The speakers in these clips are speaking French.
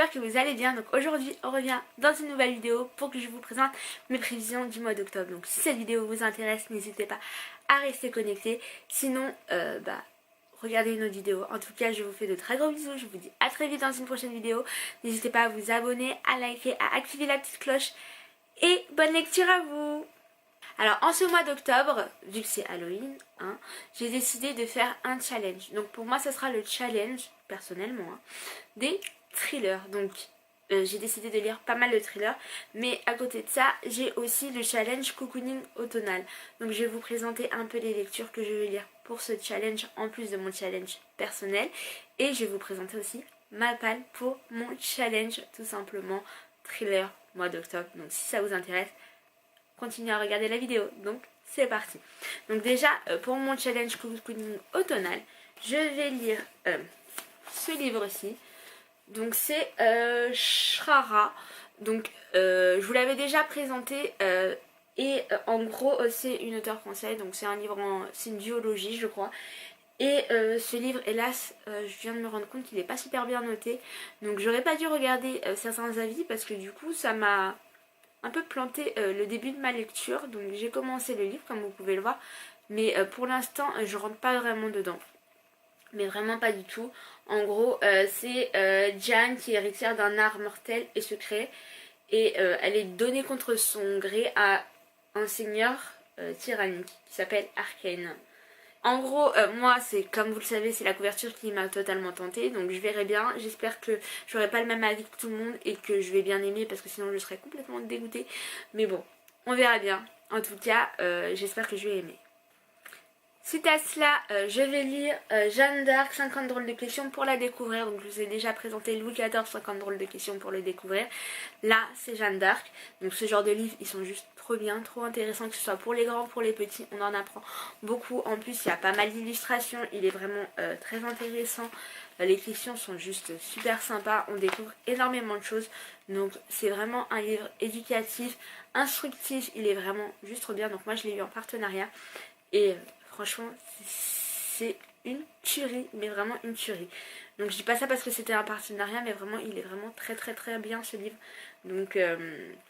j'espère que vous allez bien. Donc aujourd'hui on revient dans une nouvelle vidéo pour que je vous présente mes prévisions du mois d'octobre. Donc si cette vidéo vous intéresse, n'hésitez pas à rester connecté. Sinon regardez une autre vidéo. En tout cas je vous fais de très gros bisous. Je vous dis à très vite dans une prochaine vidéo. N'hésitez pas à vous abonner, à liker, à activer la petite cloche. Et bonne lecture à vous. Alors en ce mois d'octobre, vu que c'est Halloween, j'ai décidé de faire un challenge. Donc pour moi ça sera le challenge, personnellement, des thrillers. Donc j'ai décidé de lire pas mal de thrillers. Mais à côté de ça, j'ai aussi le challenge cocooning automnal. Donc je vais vous présenter un peu les lectures que je vais lire pour ce challenge, en plus de mon challenge personnel. Et je vais vous présenter aussi ma palle pour mon challenge, tout simplement, thriller mois d'octobre. Donc si ça vous intéresse, continuez à regarder la vidéo. Donc c'est parti. Donc déjà pour mon challenge cocooning automnal, je vais lire ce livre-ci. Donc c'est Shrara. Donc je vous l'avais déjà présenté en gros c'est une auteure française. Donc c'est un livre c'est une duologie je crois. Et ce livre, hélas, je viens de me rendre compte qu'il n'est pas super bien noté. Donc j'aurais pas dû regarder certains avis parce que du coup ça m'a un peu planté le début de ma lecture. Donc j'ai commencé le livre comme vous pouvez le voir. Mais pour l'instant je rentre pas vraiment dedans. Mais vraiment pas du tout. En gros c'est Diane qui est héritière d'un art mortel et secret. Et elle est donnée contre son gré à un seigneur tyrannique qui s'appelle Arcane. En gros, moi, c'est comme vous le savez, c'est la couverture qui m'a totalement tentée. Donc je verrai bien. J'espère que j'aurai pas le même avis que tout le monde et que je vais bien aimer parce que sinon je serais complètement dégoûtée. Mais bon, on verra bien. En tout cas, j'espère que je vais aimer. Suite à cela, je vais lire Jeanne d'Arc, 50 drôles de questions pour la découvrir. Donc je vous ai déjà présenté Louis XIV, 50 drôles de questions pour le découvrir. Là, c'est Jeanne d'Arc. Donc ce genre de livres, ils sont juste trop bien, trop intéressants, que ce soit pour les grands, pour les petits. On en apprend beaucoup. En plus, il y a pas mal d'illustrations. Il est vraiment très intéressant. Les questions sont juste super sympas. On découvre énormément de choses. Donc c'est vraiment un livre éducatif, instructif. Il est vraiment juste trop bien. Donc moi, je l'ai eu en partenariat. Et franchement, c'est une tuerie, mais vraiment une tuerie. Donc je dis pas ça parce que c'était un partenariat, mais vraiment, il est vraiment très très très bien ce livre. Donc,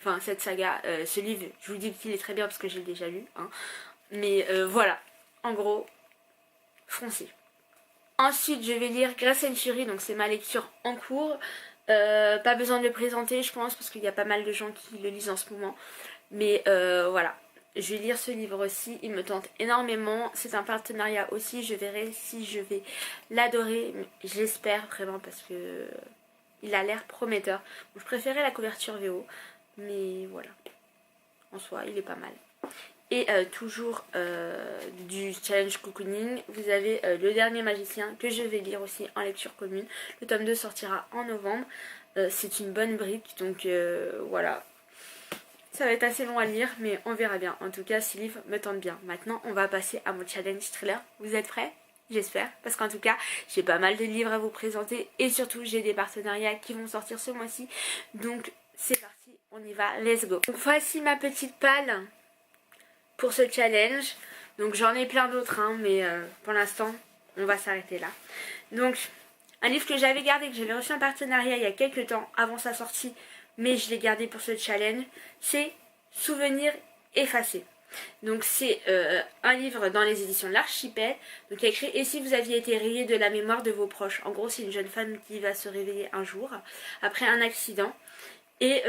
enfin cette saga, ce livre, je vous dis qu'il est très bien parce que j'ai déjà lu. Mais voilà, en gros, foncez. Ensuite, je vais lire Grace and Fury, donc c'est ma lecture en cours. Pas besoin de le présenter, je pense, parce qu'il y a pas mal de gens qui le lisent en ce moment. Mais voilà. Je vais lire ce livre aussi, il me tente énormément, c'est un partenariat aussi, je verrai si je vais l'adorer, j'espère vraiment parce que il a l'air prometteur. Je préférais la couverture VO, mais voilà, en soi il est pas mal. Et toujours du challenge cocooning, vous avez Le Dernier Magicien que je vais lire aussi en lecture commune. Le tome 2 sortira en novembre, c'est une bonne brique, donc voilà. Ça va être assez long à lire, mais on verra bien. En tout cas, ce livre me tente bien. Maintenant, on va passer à mon challenge thriller. Vous êtes prêts? J'espère. Parce qu'en tout cas, j'ai pas mal de livres à vous présenter. Et surtout, j'ai des partenariats qui vont sortir ce mois-ci. Donc, c'est parti. On y va. Let's go. Donc, voici ma petite palle pour ce challenge. Donc, j'en ai plein d'autres, mais pour l'instant, on va s'arrêter là. Donc, un livre que j'avais gardé, que j'avais reçu en partenariat il y a quelques temps, avant sa sortie, mais je l'ai gardé pour ce challenge, c'est Souvenirs effacés. Donc c'est un livre dans les éditions de l'Archipel, donc il a écrit « Et si vous aviez été rayé de la mémoire de vos proches ?» En gros, c'est une jeune femme qui va se réveiller un jour, après un accident, et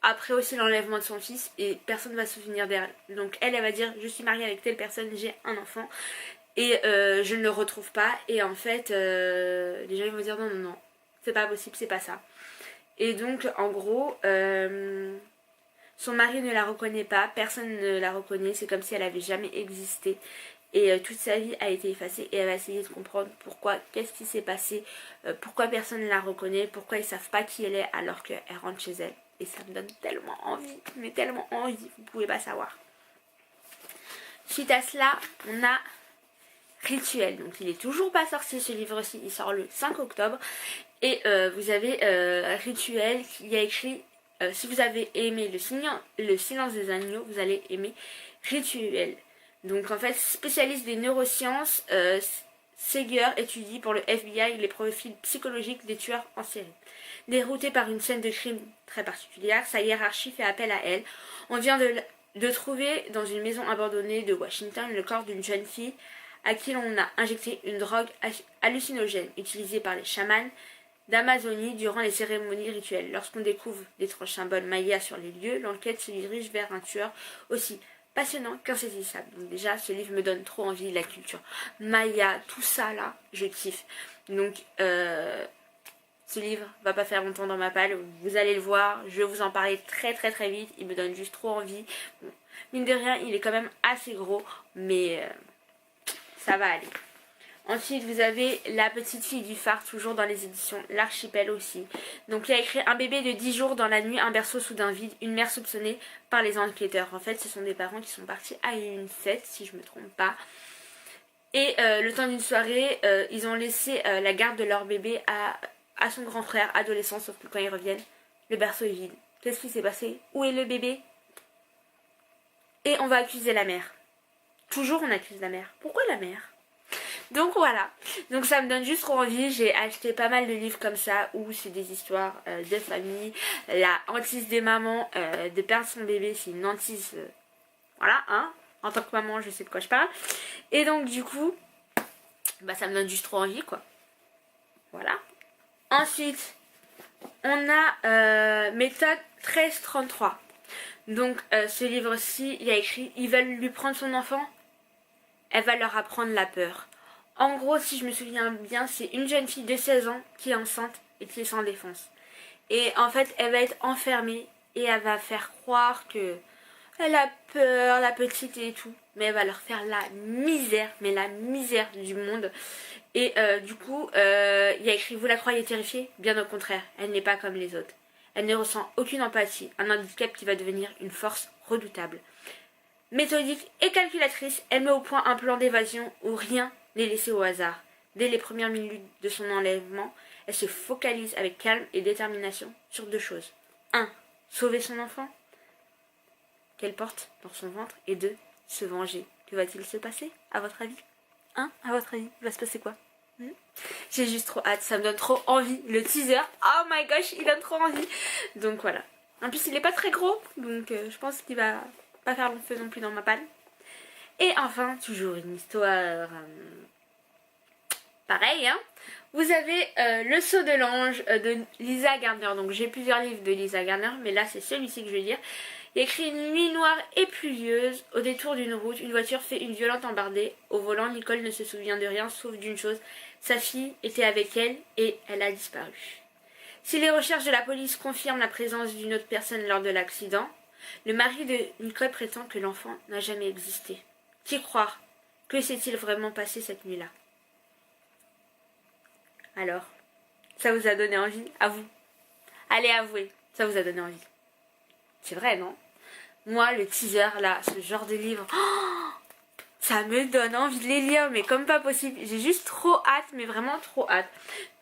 après aussi l'enlèvement de son fils, et personne ne va se souvenir d'elle. Donc elle va dire « Je suis mariée avec telle personne, j'ai un enfant, et je ne le retrouve pas. » Et en fait, les gens ils vont dire « Non, non, non. » C'est pas possible, c'est pas ça. Et donc, en gros, son mari ne la reconnaît pas, personne ne la reconnaît, c'est comme si elle avait jamais existé. Et toute sa vie a été effacée et elle va essayer de comprendre pourquoi, qu'est-ce qui s'est passé, pourquoi personne ne la reconnaît, pourquoi ils savent pas qui elle est alors qu'elle rentre chez elle. Et ça me donne tellement envie, mais tellement envie, vous pouvez pas savoir. Suite à cela, on a Rituel. Donc il est toujours pas sorti ce livre-ci, il sort le 5 octobre. Et vous avez Rituel qui a écrit si vous avez aimé le silence des agneaux, vous allez aimer Rituel. Donc en fait spécialiste des neurosciences, Seeger étudie pour le FBI les profils psychologiques des tueurs en série. Déroutée par une scène de crime très particulière, sa hiérarchie fait appel à elle. On vient de trouver dans une maison abandonnée de Washington le corps d'une jeune fille à qui l'on a injecté une drogue hallucinogène utilisée par les chamans d'Amazonie durant les cérémonies rituelles. Lorsqu'on découvre l'étrange symbole Maya sur les lieux, l'enquête se dirige vers un tueur aussi passionnant qu'insaisissable. Donc déjà, ce livre me donne trop envie, la culture Maya, tout ça là, je kiffe. Donc, ce livre va pas faire longtemps dans ma palle, vous allez le voir, je vais vous en parler très très très vite, il me donne juste trop envie. Bon, mine de rien, il est quand même assez gros, mais ça va aller. Ensuite, vous avez La petite fille du phare, toujours dans les éditions L'Archipel aussi. Donc, il a écrit un bébé de 10 jours dans la nuit, un berceau soudain vide, une mère soupçonnée par les enquêteurs. En fait, ce sont des parents qui sont partis à une fête, si je me trompe pas. Et le temps d'une soirée, ils ont laissé la garde de leur bébé à son grand frère adolescent, sauf que quand ils reviennent, le berceau est vide. Qu'est-ce qui s'est passé? Où est le bébé? Et on va accuser la mère. Toujours on accuse la mère. Pourquoi la mère? Donc voilà, donc ça me donne juste trop envie. J'ai acheté pas mal de livres comme ça où c'est des histoires de famille. La hantise des mamans, de perdre son bébé, c'est une hantise, voilà, hein. En tant que maman, je sais de quoi je parle. Et donc du coup, bah ça me donne juste trop envie quoi. Voilà. Ensuite, on a méthode 1333. Donc ce livre-ci, il y a écrit, ils veulent lui prendre son enfant, elle va leur apprendre la peur. En gros, si je me souviens bien, c'est une jeune fille de 16 ans qui est enceinte et qui est sans défense. Et en fait, elle va être enfermée et elle va faire croire que elle a peur, la petite et tout. Mais elle va leur faire la misère, mais la misère du monde. Et du coup, il y a écrit, vous la croyez terrifiée? Bien au contraire, elle n'est pas comme les autres. Elle ne ressent aucune empathie, un handicap qui va devenir une force redoutable. Méthodique et calculatrice, elle met au point un plan d'évasion où rien n'est laissé au hasard. Dès les premières minutes de son enlèvement, elle se focalise avec calme et détermination sur 2 choses. 1. Sauver son enfant qu'elle porte dans son ventre. Et 2. Se venger. Que va-t-il se passer, à votre avis? À votre avis, il va se passer quoi? J'ai juste trop hâte, ça me donne trop envie. Le teaser, oh my gosh, il donne trop envie. Donc voilà. En plus, il est pas très gros, donc je pense qu'il va pas faire long feu non plus dans ma palle. Et enfin, toujours une histoire pareil, hein. Vous avez Le Sceau de l'Ange de Lisa Gardner. Donc j'ai plusieurs livres de Lisa Gardner, mais là c'est celui-ci que je vais lire. Il y a écrit: une nuit noire et pluvieuse, au détour d'une route, une voiture fait une violente embardée. Au volant, Nicole ne se souvient de rien sauf d'une chose: sa fille était avec elle et elle a disparu. Si les recherches de la police confirment la présence d'une autre personne lors de l'accident, le mari de Nicole prétend que l'enfant n'a jamais existé. Qui croire? Que s'est-il vraiment passé cette nuit-là? Alors, ça vous a donné envie? À vous. Allez, avouez, ça vous a donné envie. C'est vrai, non? Moi, le teaser, là, ce genre de livre, ça me donne envie de les lire, mais comme pas possible. J'ai juste trop hâte, mais vraiment trop hâte.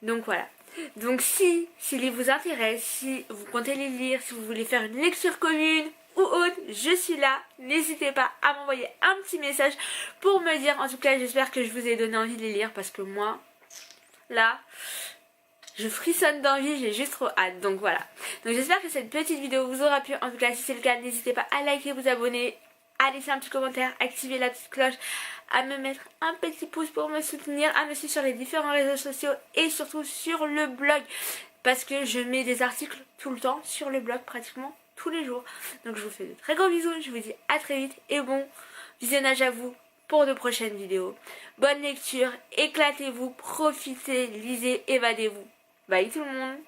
Donc voilà. Donc si ces livres vous intéressent, si vous comptez les lire, si vous voulez faire une lecture commune ou autre, je suis là. N'hésitez pas à m'envoyer un petit message pour me dire. En tout cas, j'espère que je vous ai donné envie de les lire, parce que moi, là, je frissonne d'envie, j'ai juste trop hâte. Donc voilà. Donc j'espère que cette petite vidéo vous aura plu. En tout cas, si c'est le cas, n'hésitez pas à liker, vous abonner, à laisser un petit commentaire, activer la petite cloche, à me mettre un petit pouce pour me soutenir, à me suivre sur les différents réseaux sociaux et surtout sur le blog, parce que je mets des articles tout le temps sur le blog, pratiquement tous les jours. Donc je vous fais de très gros bisous, je vous dis à très vite et bon visionnage à vous pour de prochaines vidéos. Bonne lecture, éclatez-vous, profitez, lisez, évadez-vous. Bye tout le monde.